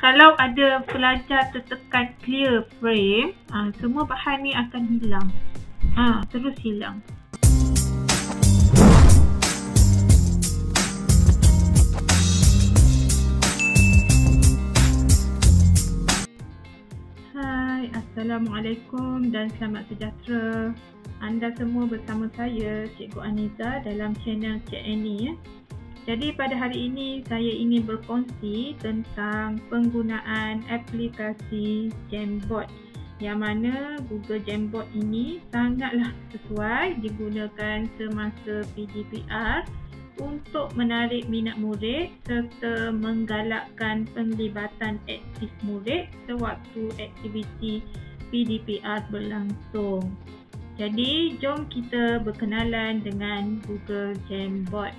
kalau ada pelajar tertekan clear frame, semua bahan ni akan hilang. Terus hilang. Hai, Assalamualaikum dan selamat sejahtera. Anda semua bersama saya, Cikgu Aniza dalam channel Cik Annie ya. Jadi pada hari ini saya ingin berkongsi tentang penggunaan aplikasi Jamboard, yang mana Google Jamboard ini sangatlah sesuai digunakan semasa PDPR untuk menarik minat murid serta menggalakkan penglibatan aktif murid sewaktu aktiviti PDPR berlangsung. Jadi jom kita berkenalan dengan Google Jamboard.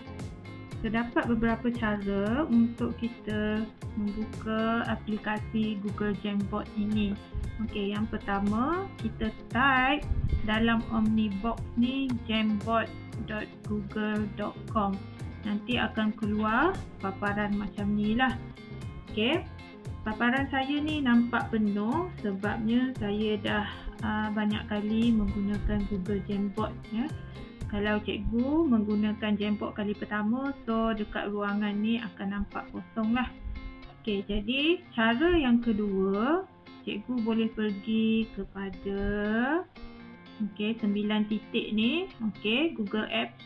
Terdapat beberapa cara untuk kita membuka aplikasi Google Jamboard ini. Okey, yang pertama kita type dalam Omnibox ni jamboard.google.com. Nanti akan keluar paparan macam ni lah. Okey, paparan saya ni nampak penuh sebabnya saya dah banyak kali menggunakan Google Jamboard ya. Kalau cikgu menggunakan Jamboard kali pertama, so dekat ruangan ni akan nampak kosong lah. Okey, jadi cara yang kedua, cikgu boleh pergi kepada 9 titik ni, Google Apps,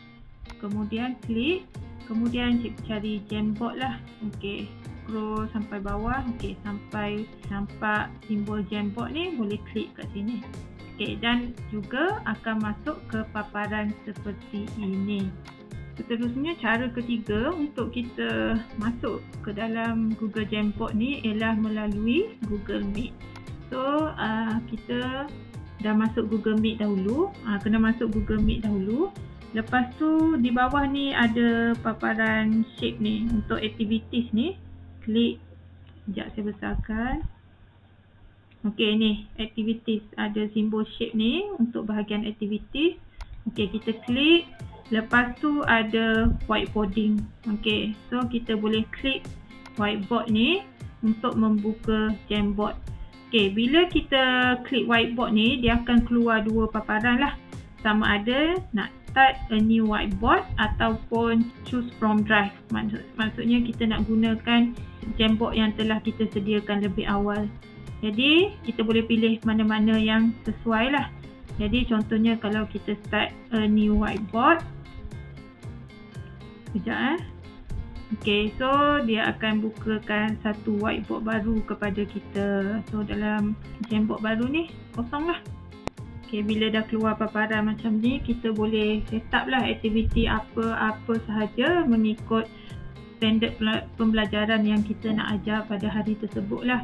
kemudian klik, kemudian cikgu cari Jamboard lah. Scroll sampai bawah, sampai nampak simbol Jamboard ni, boleh klik kat sini. Dan juga akan masuk ke paparan seperti ini. Seterusnya, cara ketiga untuk kita masuk ke dalam Google Jamboard ni ialah melalui Google Meet. So, kita dah masuk Google Meet dahulu. Kena masuk Google Meet dahulu. Lepas tu, di bawah ni ada paparan shape ni. Untuk activities ni, klik. Sekejap saya besarkan. Ni activities, ada simbol shape ni untuk bahagian activities. Kita klik. Lepas tu ada whiteboarding. So kita boleh klik whiteboard ni untuk membuka Jamboard. Bila kita klik whiteboard ni, dia akan keluar dua paparan lah. Sama ada nak start a new whiteboard ataupun choose from drive. Maksudnya kita nak gunakan Jamboard yang telah kita sediakan lebih awal. Jadi kita boleh pilih mana-mana yang sesuai lah. Jadi contohnya kalau kita start a new whiteboard. Sekejap so dia akan bukakan satu whiteboard baru kepada kita. So dalam Jamboard baru ni kosong lah. Bila dah keluar paparan macam ni, kita boleh set up lah aktiviti apa-apa sahaja mengikut standard pembelajaran yang kita nak ajar pada hari tersebut lah.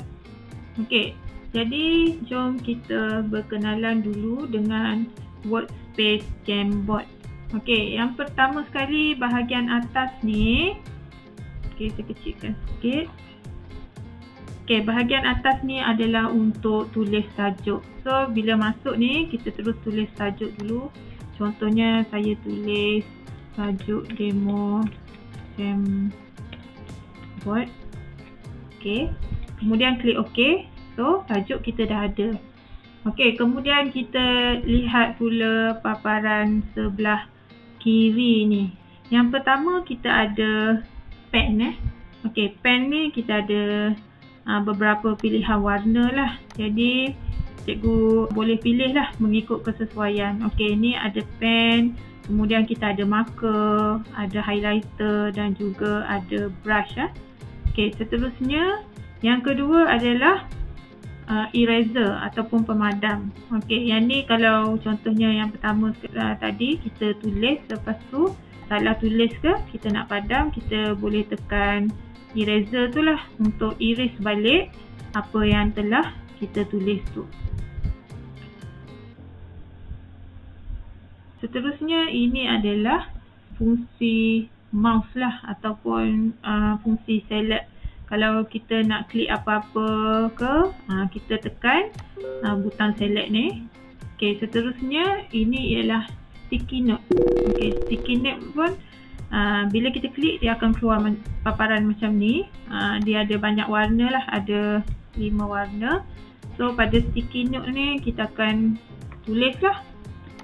Jadi jom kita berkenalan dulu dengan Workspace Jamboard. Yang pertama sekali bahagian atas ni, saya kecilkan sikit. Bahagian atas ni adalah untuk tulis tajuk. So bila masuk ni, kita terus tulis tajuk dulu. Contohnya saya tulis tajuk demo Jamboard. Kemudian klik OK. So, tajuk kita dah ada. Kemudian kita lihat pula paparan sebelah kiri ni. Yang pertama kita ada pen. Pen ni kita ada beberapa pilihan warna lah. Jadi, cikgu boleh pilih lah mengikut kesesuaian. Ni ada pen. Kemudian kita ada marker, ada highlighter dan juga ada brush. Seterusnya, yang kedua adalah eraser ataupun pemadam. Yang ni kalau contohnya yang pertama tadi kita tulis, lepas tu salah tulis ke, kita nak padam, kita boleh tekan eraser tu lah untuk erase balik apa yang telah kita tulis tu. Seterusnya, ini adalah fungsi mouse lah ataupun fungsi select. Kalau kita nak klik apa-apa ke, kita tekan butang select ni. Seterusnya ini ialah sticky note. Sticky note pun Bila kita klik, dia akan keluar paparan macam ni. Dia ada banyak warna lah, ada 5 warna. So pada sticky note ni kita akan tulis lah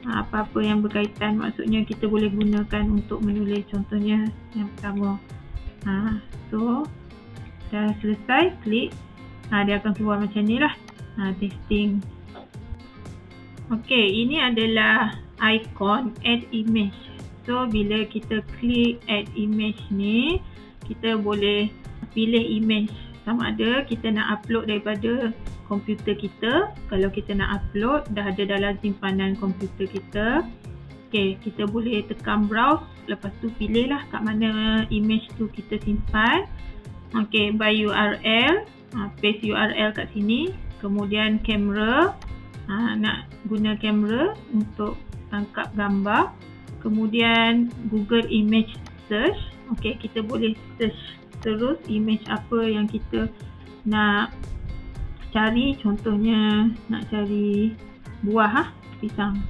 apa-apa yang berkaitan. Maksudnya kita boleh gunakan untuk menulis. Contohnya yang pertama. So dah selesai, klik, dia akan keluar macam ni lah. Testing. Okey, ini adalah ikon add image. So bila kita klik add image ni, kita boleh pilih image. Sama ada kita nak upload daripada komputer kita. Kalau kita nak upload, dah ada dalam simpanan komputer kita. Okey, kita boleh tekan browse. Lepas tu pilihlah kat mana image tu kita simpan. Okey, by URL. Paste URL kat sini. Kemudian kamera. Nak guna kamera untuk tangkap gambar. Kemudian Google Image Search. Okey, kita boleh search terus image apa yang kita nak cari. Contohnya nak cari buah pisang.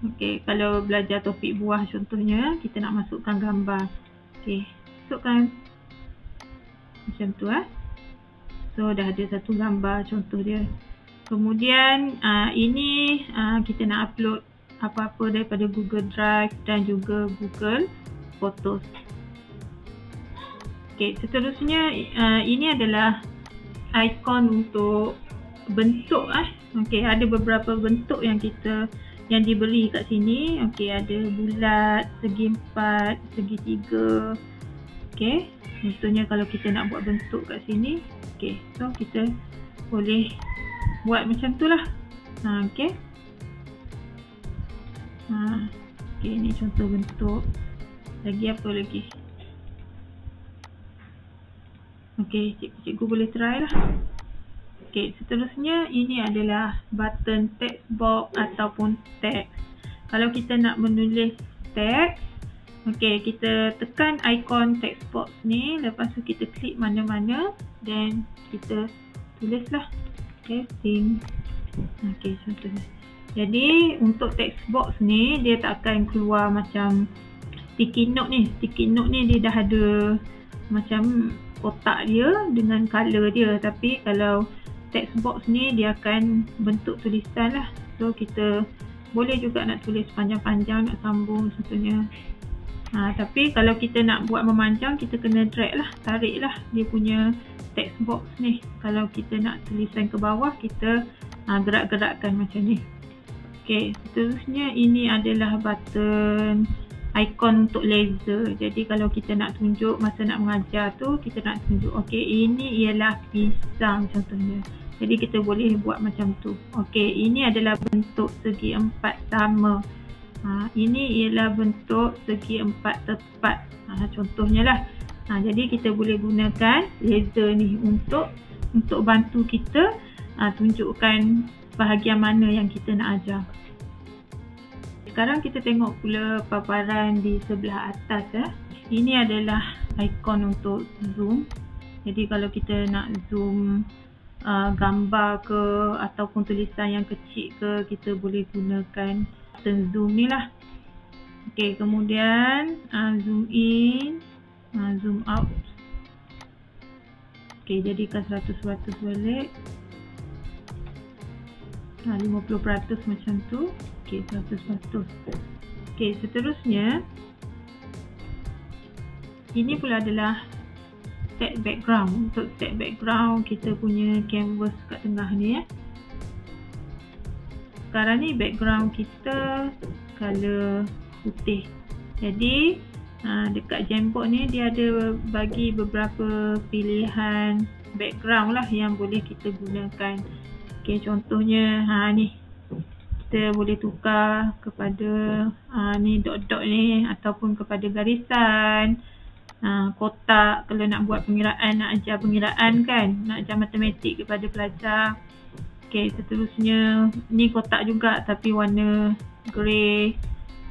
Okey, kalau belajar topik buah contohnya, kita nak masukkan gambar. Okey, masukkan macam tu So dah ada satu gambar contoh dia. Kemudian ini kita nak upload apa-apa daripada Google Drive dan juga Google Photos. Okey, seterusnya ini adalah ikon untuk bentuk. Okey, ada beberapa bentuk yang diberi kat sini. Okey, ada bulat, segi 4, segi 3. Okey, contohnya kalau kita nak buat bentuk kat sini. Okey, so kita boleh buat macam tu lah. Okey. Okey, ni contoh bentuk. Lagi apa lagi? Okey, cikgu boleh try lah. Okey, seterusnya ini adalah button text box ataupun teks. Kalau kita nak menulis teks, okey, kita tekan ikon text box ni. Lepas tu kita klik mana-mana dan kita tulislah testing. Okey, contohnya. Jadi untuk text box ni dia tak akan keluar macam sticky note ni. Sticky note ni dia dah ada macam kotak dia dengan color dia. Tapi kalau text box ni dia akan bentuk tulisan lah. So kita boleh juga nak tulis panjang-panjang, nak sambung contohnya. Tapi kalau kita nak buat memanjang, kita kena drag lah, tarik lah dia punya text box ni. Kalau kita nak tulisan ke bawah, kita gerak-gerakkan macam ni. Okey, seterusnya ini adalah button ikon untuk laser. Jadi kalau kita nak tunjuk masa nak mengajar tu, kita nak tunjuk. Okey, ini ialah pisang contohnya. Jadi kita boleh buat macam tu. Okey, ini adalah bentuk segi 4 sama. Ini ialah bentuk segi 4 tepat. Contohnya lah. Jadi kita boleh gunakan laser ni untuk bantu kita tunjukkan bahagian mana yang kita nak ajar. Sekarang kita tengok pula paparan di sebelah atas. Ini adalah ikon untuk zoom. Jadi kalau kita nak zoom gambar ke ataupun tulisan yang kecil ke, kita boleh gunakan button zoom ni lah. Okey, kemudian zoom in, zoom out. Okey, jadikan 100% balik. 50% macam tu. Okey, 100%. Okey, seterusnya ini pula adalah set background. Untuk set background, kita punya canvas kat tengah ni. Sekarang ni background kita color putih. Jadi dekat Jamboard ni dia ada bagi beberapa pilihan background lah yang boleh kita gunakan. Okey, contohnya ni kita boleh tukar kepada ni dot-dot ni ataupun kepada garisan, kotak kalau nak buat pengiraan, nak ajar pengiraan kan, nak ajar matematik kepada pelajar. Okey, seterusnya ni kotak juga tapi warna grey.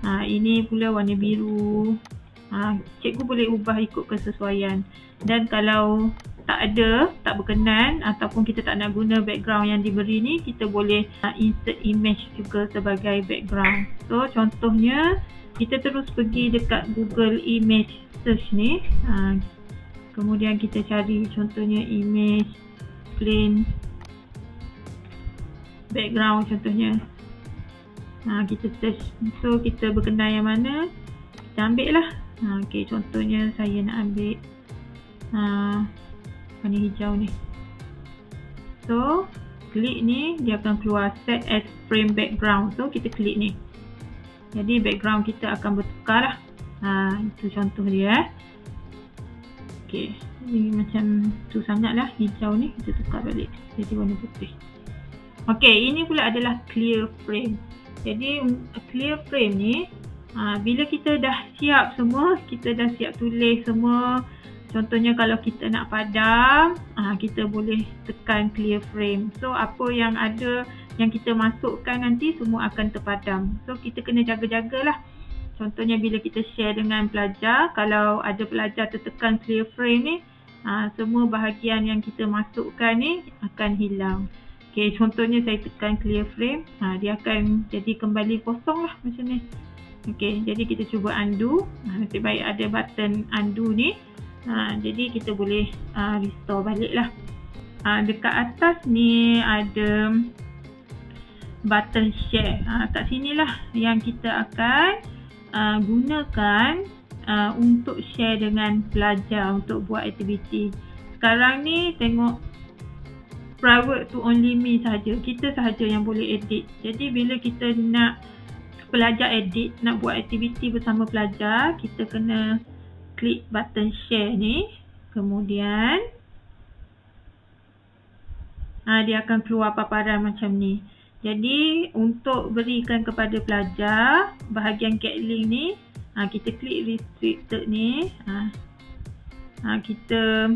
Ini pula warna biru. Cikgu boleh ubah ikut kesesuaian. Dan kalau tak berkenan ataupun kita tak nak guna background yang diberi ni, kita boleh insert image juga sebagai background. So contohnya kita terus pergi dekat Google Image Search ni, kemudian kita cari contohnya image plain background contohnya. Kita search, so kita berkenan yang mana, kita ambil lah. Okay, contohnya saya nak ambil warna hijau ni. So klik ni, dia akan keluar set as frame background. So kita klik ni, jadi background kita akan bertukar lah. Itu contoh dia. Okay, ini macam tu sangat lah hijau ni, kita tukar balik jadi warna putih. Okay, ini pula adalah clear frame. Jadi clear frame ni, bila kita dah siap semua, kita dah siap tulis semua. Contohnya kalau kita nak padam, kita boleh tekan clear frame. So apa yang ada, yang kita masukkan nanti semua akan terpadam. So kita kena jaga-jagalah. Contohnya bila kita share dengan pelajar, kalau ada pelajar tertekan clear frame ni, semua bahagian yang kita masukkan ni akan hilang. Okay, contohnya saya tekan clear frame, dia akan jadi kembali kosong lah macam ni. Okay, jadi kita cuba undo. Nasib baik ada button undo ni. Jadi kita boleh restore balik lah. Dekat atas ni ada button share. Kat sini lah yang kita akan gunakan untuk share dengan pelajar untuk buat aktiviti. Sekarang ni tengok private to only me sahaja. Kita sahaja yang boleh edit. Jadi bila kita nak pelajar edit, nak buat aktiviti bersama pelajar, kita kena klik button share ni, kemudian dia akan keluar paparan macam ni. Jadi untuk berikan kepada pelajar bahagian get link ni, kita klik restricted ni, kita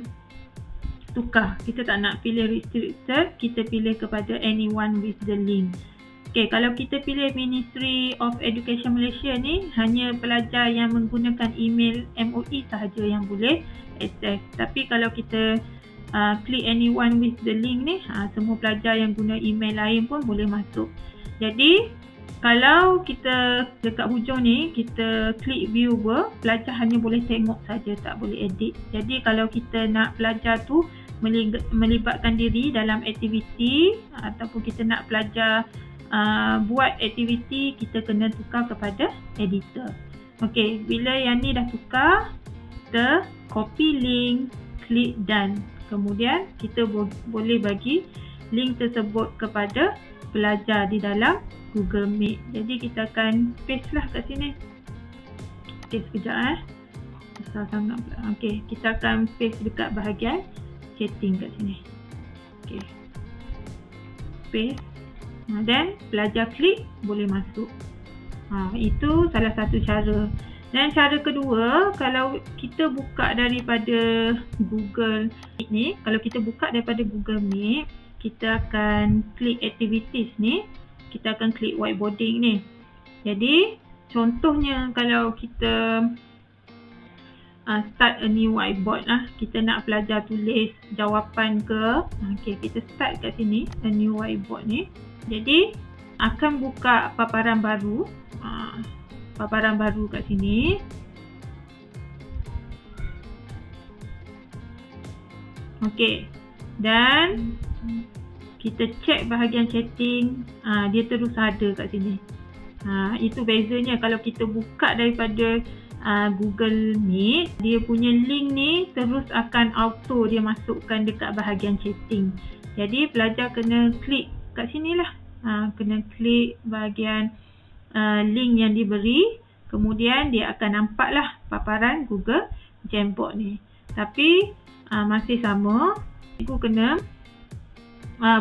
tukar. Kita tak nak pilih restricted, kita pilih kepada anyone with the link. Okay, kalau kita pilih Ministry of Education Malaysia ni, hanya pelajar yang menggunakan email MOE sahaja yang boleh akses. Tapi kalau kita klik anyone with the link ni, semua pelajar yang guna email lain pun boleh masuk. Jadi kalau kita dekat hujung ni, kita klik viewer, pelajar hanya boleh tengok saja, tak boleh edit. Jadi kalau kita nak pelajar tu melibatkan diri dalam aktiviti, ataupun kita nak pelajar buat aktiviti, kita kena tukar kepada editor. Okey, bila yang ni dah tukar, kita copy link, klik done. Kemudian kita boleh bagi link tersebut kepada pelajar di dalam Google Meet. Jadi kita akan paste lah kat sini. Okey, sekejap besar sangat pula. Okey, kita akan paste dekat bahagian chatting kat sini. Okey, paste. Dan pelajar klik, boleh masuk. Itu salah satu cara. Dan cara kedua, kalau kita buka daripada Google Meet ni, kalau kita buka daripada Google Meet, kita akan klik activities ni, kita akan klik whiteboarding ni. Jadi contohnya kalau kita start a new whiteboard lah, kita nak pelajar tulis jawapan ke, okay, kita start kat sini a new whiteboard ni. Jadi akan buka paparan baru, kat sini. Okey, dan kita check bahagian chatting, dia terus ada kat sini. Itu bezanya kalau kita buka daripada Google Meet, dia punya link ni terus akan auto dia masukkan dekat bahagian chatting. Jadi pelajar kena klik kat sini lah, kena klik bahagian link yang diberi, kemudian dia akan nampak lah paparan Google Jamboard ni. Tapi masih sama, cikgu kena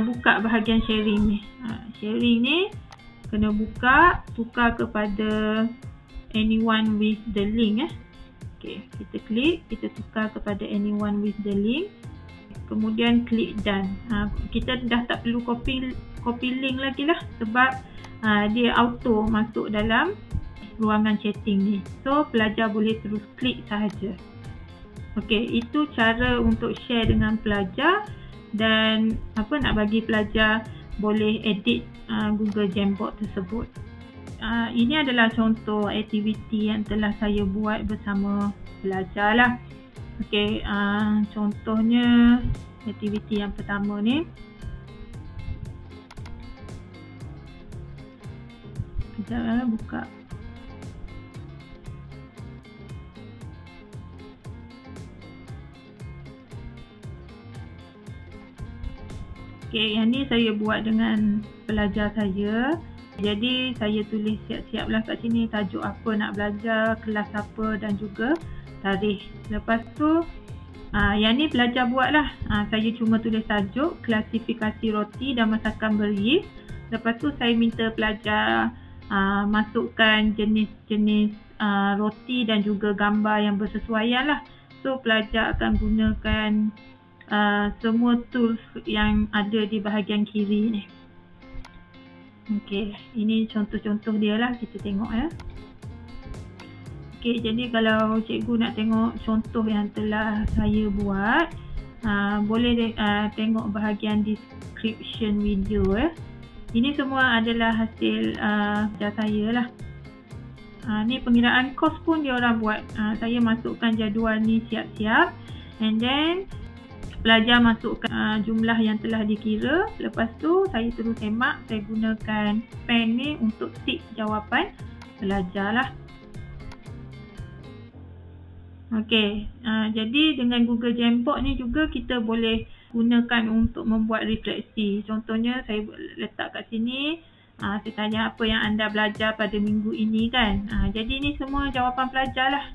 buka bahagian sharing ni. Sharing ni kena buka, tukar kepada anyone with the link. Okay, kita klik, kita tukar kepada anyone with the link. Kemudian klik done. Kita dah tak perlu copy link lagi lah, sebab dia auto masuk dalam ruangan chatting ni. So pelajar boleh terus klik sahaja. Okey, itu cara untuk share dengan pelajar dan nak bagi pelajar boleh edit Google Jamboard tersebut. Ini adalah contoh aktiviti yang telah saya buat bersama pelajar lah. Okey, contohnya aktiviti yang pertama ni. Sekejap buka. Okey, yang ni saya buat dengan pelajar saya. Jadi saya tulis siap-siap lah kat sini tajuk apa nak belajar, kelas apa dan juga tarikh. Lepas tu yang ni pelajar buat lah. Saya cuma tulis tajuk, klasifikasi roti dan masakan beris. Lepas tu saya minta pelajar masukkan jenis-jenis roti dan juga gambar yang bersesuaian lah. So pelajar akan gunakan semua tools yang ada di bahagian kiri ni. Okey, ini contoh-contoh dia lah, kita tengok ya. Okey, jadi kalau cikgu nak tengok contoh yang telah saya buat, boleh tengok bahagian description video ya. Ini semua adalah hasil kerja saya lah. Ni pengiraan kos pun dia orang buat. Saya masukkan jadual ni siap-siap, and then pelajar masukkan jumlah yang telah dikira. Lepas tu saya terus semak, saya gunakan pen ni untuk tik jawapan pelajar lah. Okey, jadi dengan Google Jamboard ni juga kita boleh gunakan untuk membuat refleksi. Contohnya saya letak kat sini, saya tanya apa yang anda belajar pada minggu ini kan. Jadi ni semua jawapan pelajar lah.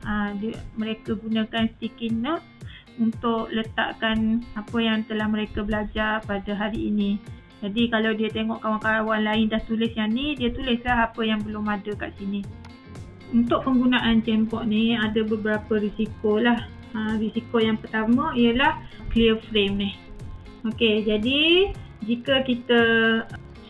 Mereka gunakan sticky note untuk letakkan apa yang telah mereka belajar pada hari ini. Jadi kalau dia tengok kawan-kawan lain dah tulis yang ni, dia tulislah apa yang belum ada kat sini. Untuk penggunaan Jamboard ni ada beberapa risiko lah. Risiko yang pertama ialah clear frame ni. Okey, jadi jika kita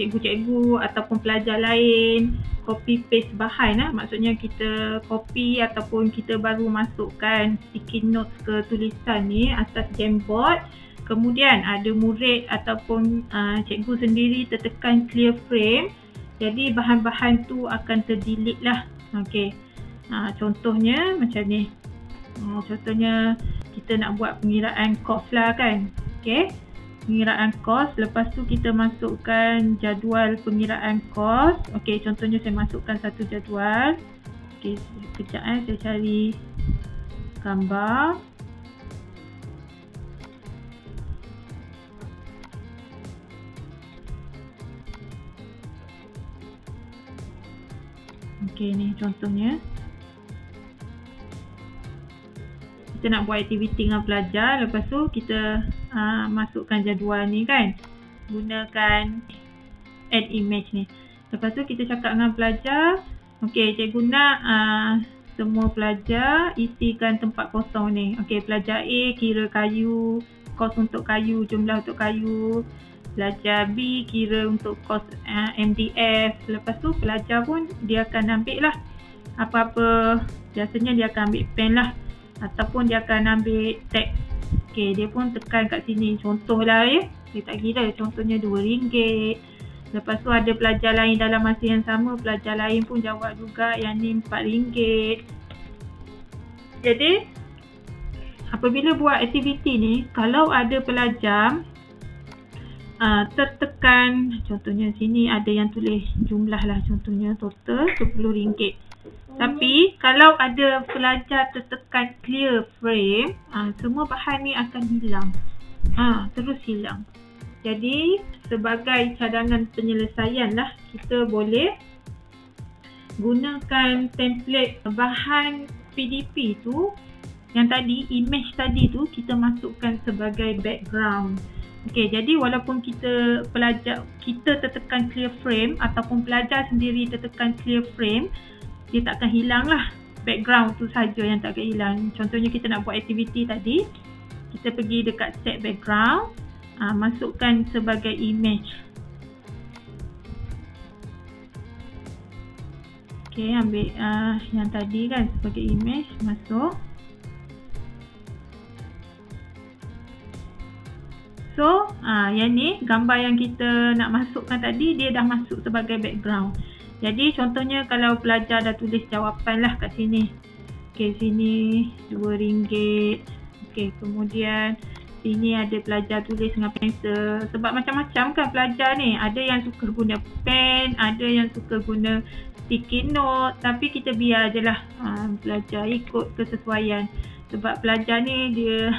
cikgu-cikgu ataupun pelajar lain copy paste bahan lah, maksudnya kita copy ataupun kita baru masukkan sticky notes ke tulisan ni atas Jamboard, kemudian ada murid ataupun cikgu sendiri tertekan clear frame, jadi bahan-bahan tu akan terdelete lah. Okey, contohnya macam ni. Contohnya kita nak buat pengiraan kos lah kan. Okey, pengiraan kos, lepas tu kita masukkan jadual pengiraan kos. Okey, contohnya saya masukkan satu jadual. Okey, sekejap saya cari gambar. Okey, ni contohnya. Kita nak buat aktiviti dengan pelajar, lepas tu kita masukkan jadual ni kan, gunakan add image ni. Lepas tu kita cakap dengan pelajar, okey, cikgu nak semua pelajar isikan tempat kosong ni. Okey, pelajar A kira kayu, kos untuk kayu, jumlah untuk kayu. Pelajar B kira untuk kos MDF. Lepas tu pelajar pun dia akan ambil lah apa-apa, biasanya dia akan ambil pen lah, ataupun dia akan ambil teks. Okey, dia pun tekan kat sini, contoh lah ya. Dia tak kira, contohnya RM2. Lepas tu ada pelajar lain dalam masa yang sama, pelajar lain pun jawab juga yang ni RM4. Jadi apabila buat aktiviti ni, kalau ada pelajar tertekan, contohnya sini ada yang tulis jumlah lah, contohnya total RM10. Tapi kalau ada pelajar tertekan clear frame, semua bahan ni akan hilang. Terus hilang. Jadi sebagai cadangan penyelesaian lah, kita boleh gunakan template bahan PDP tu, yang tadi, image tadi tu kita masukkan sebagai background. Okey, jadi walaupun kita tertekan clear frame ataupun pelajar sendiri tertekan clear frame, dia tak akan hilang lah. Background tu saja yang tak akan hilang. Contohnya kita nak buat aktiviti tadi, kita pergi dekat set background, masukkan sebagai image. Okey, ambil yang tadi kan sebagai image, masuk. So yang ni gambar yang kita nak masukkan tadi, dia dah masuk sebagai background. Jadi contohnya kalau pelajar dah tulis jawapan lah kat sini. Okey, sini RM2. Okey, kemudian sini ada pelajar tulis dengan pensel. Sebab macam-macam kan pelajar ni. Ada yang suka guna pen, ada yang suka guna sticky note. Tapi kita biar je lah pelajar ikut kesesuaian. Sebab pelajar ni dia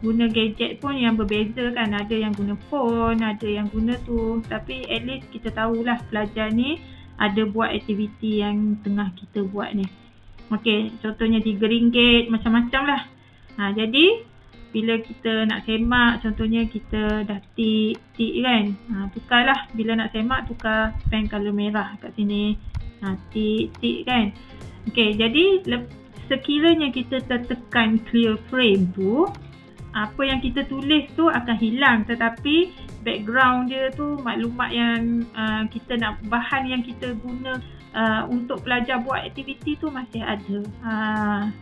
guna gadget pun yang berbeza kan. Ada yang guna phone, ada yang guna tu. Tapi at least kita tahulah pelajar ni ada buat aktiviti yang tengah kita buat ni. Okey, contohnya RM3, macam-macam lah. Jadi bila kita nak semak, contohnya kita dah tik kan. Tukarlah, bila nak semak tukar pen color merah kat sini. Tik kan. Okey, jadi sekiranya kita tertekan clear frame tu, apa yang kita tulis tu akan hilang, tetapi background dia tu, maklumat yang kita nak, bahan yang kita guna untuk pelajar buat aktiviti tu masih ada.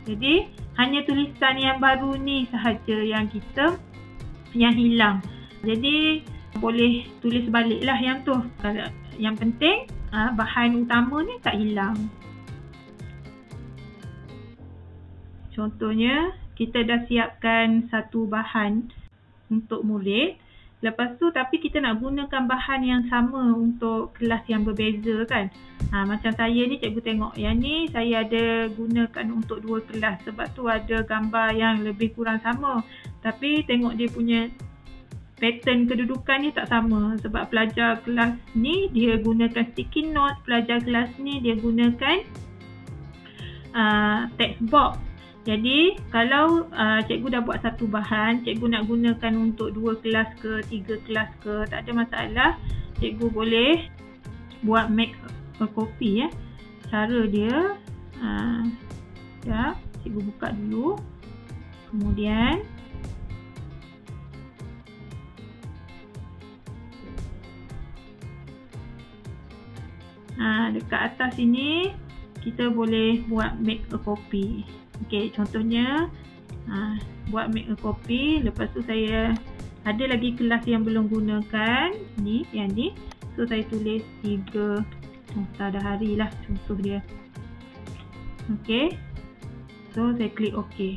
Jadi hanya tulisan yang baru ni sahaja yang hilang. Jadi boleh tulis balik lah yang tu. Kalau yang penting bahan utama ni tak hilang. Contohnya kita dah siapkan satu bahan untuk murid. Lepas tu tapi kita nak gunakan bahan yang sama untuk kelas yang berbeza kan. Macam saya ni, cikgu tengok yang ni saya ada gunakan untuk 2 kelas. Sebab tu ada gambar yang lebih kurang sama. Tapi tengok dia punya pattern kedudukan ni tak sama. Sebab pelajar kelas ni dia gunakan sticky note, pelajar kelas ni dia gunakan text box. Jadi kalau cikgu dah buat satu bahan, cikgu nak gunakan untuk 2 kelas ke 3 kelas ke, tak ada masalah. Cikgu boleh buat make a copy. Cara dia, cikgu buka dulu. Kemudian dekat atas ini kita boleh buat make a copy. Okey, contohnya buat make a copy. Lepas tu saya ada lagi kelas yang belum gunakan ni, yang ni. So saya tulis 3 Muhtadahari lah contoh dia. Okey, so saya klik OK.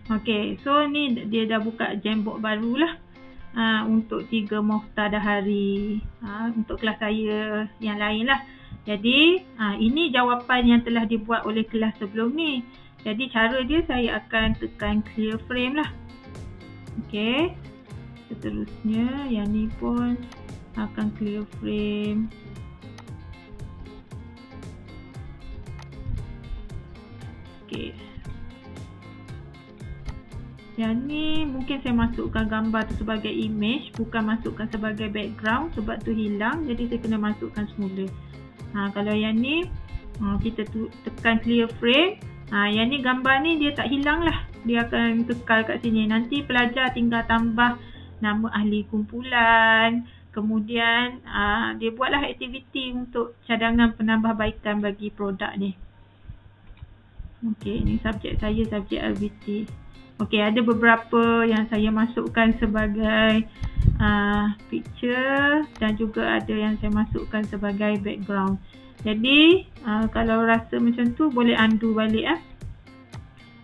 Okey, so ni dia dah buka Jamboard baru lah untuk 3 Muhtadahari untuk kelas saya yang lain lah. Jadi ini jawapan yang telah dibuat oleh kelas sebelum ni. Jadi cara dia, saya akan tekan clear frame lah. Okey, seterusnya yang ni pun akan clear frame. Okey, yang ni mungkin saya masukkan gambar tu sebagai image, bukan masukkan sebagai background sebab tu hilang. Jadi saya kena masukkan semula. Kalau yang ni kita tekan clear frame, yang ni gambar ni dia tak hilang lah, dia akan kekal kat sini. Nanti pelajar tinggal tambah nama ahli kumpulan, kemudian dia buatlah aktiviti untuk cadangan penambahbaikan bagi produk ni. Okey, ni subjek saya, subjek RBT. Okey, ada beberapa yang saya masukkan sebagai picture dan juga ada yang saya masukkan sebagai background. Jadi kalau rasa macam tu boleh undo balik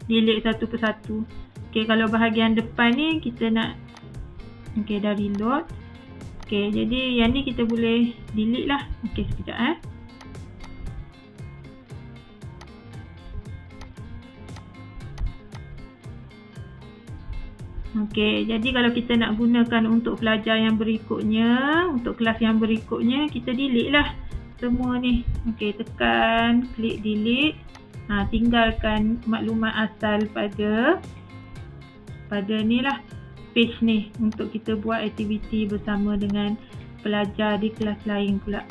delete satu persatu. Okey, kalau bahagian depan ni kita nak, okey, dah reload. Okey, jadi yang ni kita boleh delete lah. Okey, sekejap Okey, jadi kalau kita nak gunakan untuk pelajar yang berikutnya, untuk kelas yang berikutnya, kita delete lah semua ni. Okey, tekan klik delete. Tinggalkan maklumat asal pada ni lah, page ni, untuk kita buat aktiviti bersama dengan pelajar di kelas lain pula.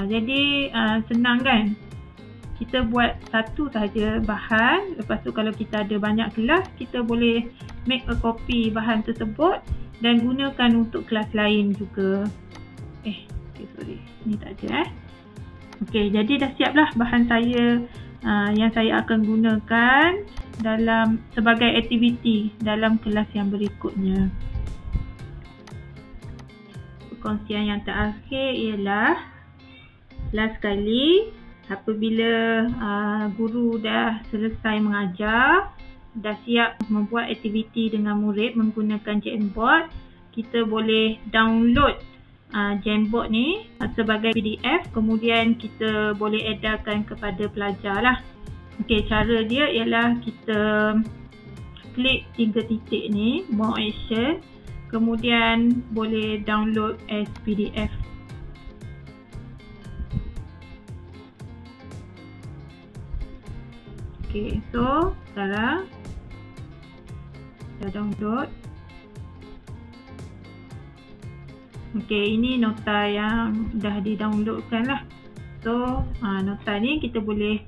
Jadi senang kan? Kita buat satu sahaja bahan. Lepas tu kalau kita ada banyak kelas, kita boleh make a copy bahan tersebut dan gunakan untuk kelas lain juga. Sorry, ni tak ada jadi dah siap lah bahan saya yang saya akan gunakan dalam sebagai aktiviti dalam kelas yang berikutnya. Perkongsian yang terakhir ialah last kali apabila guru dah selesai mengajar, dah siap membuat aktiviti dengan murid menggunakan Jamboard, kita boleh download Jamboard ni sebagai PDF, kemudian kita boleh edarkan kepada pelajar lah. Cara dia ialah kita klik 3 titik ni, more action, kemudian boleh download as PDF. So sekarang dah download. Ini nota yang dah di-downloadkan lah. So nota ni kita boleh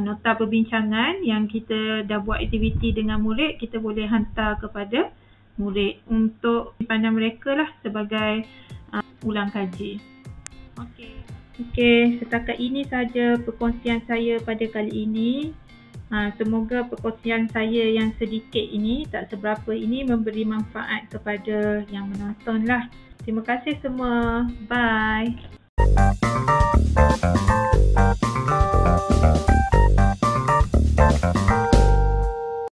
nota perbincangan yang kita dah buat aktiviti dengan murid, kita boleh hantar kepada murid untuk dipandang mereka lah sebagai ulang kaji. Setakat ini saja perkongsian saya pada kali ini. Semoga perkongsian saya yang sedikit ini, tak seberapa ini, memberi manfaat kepada yang menonton lah. Terima kasih semua. Bye.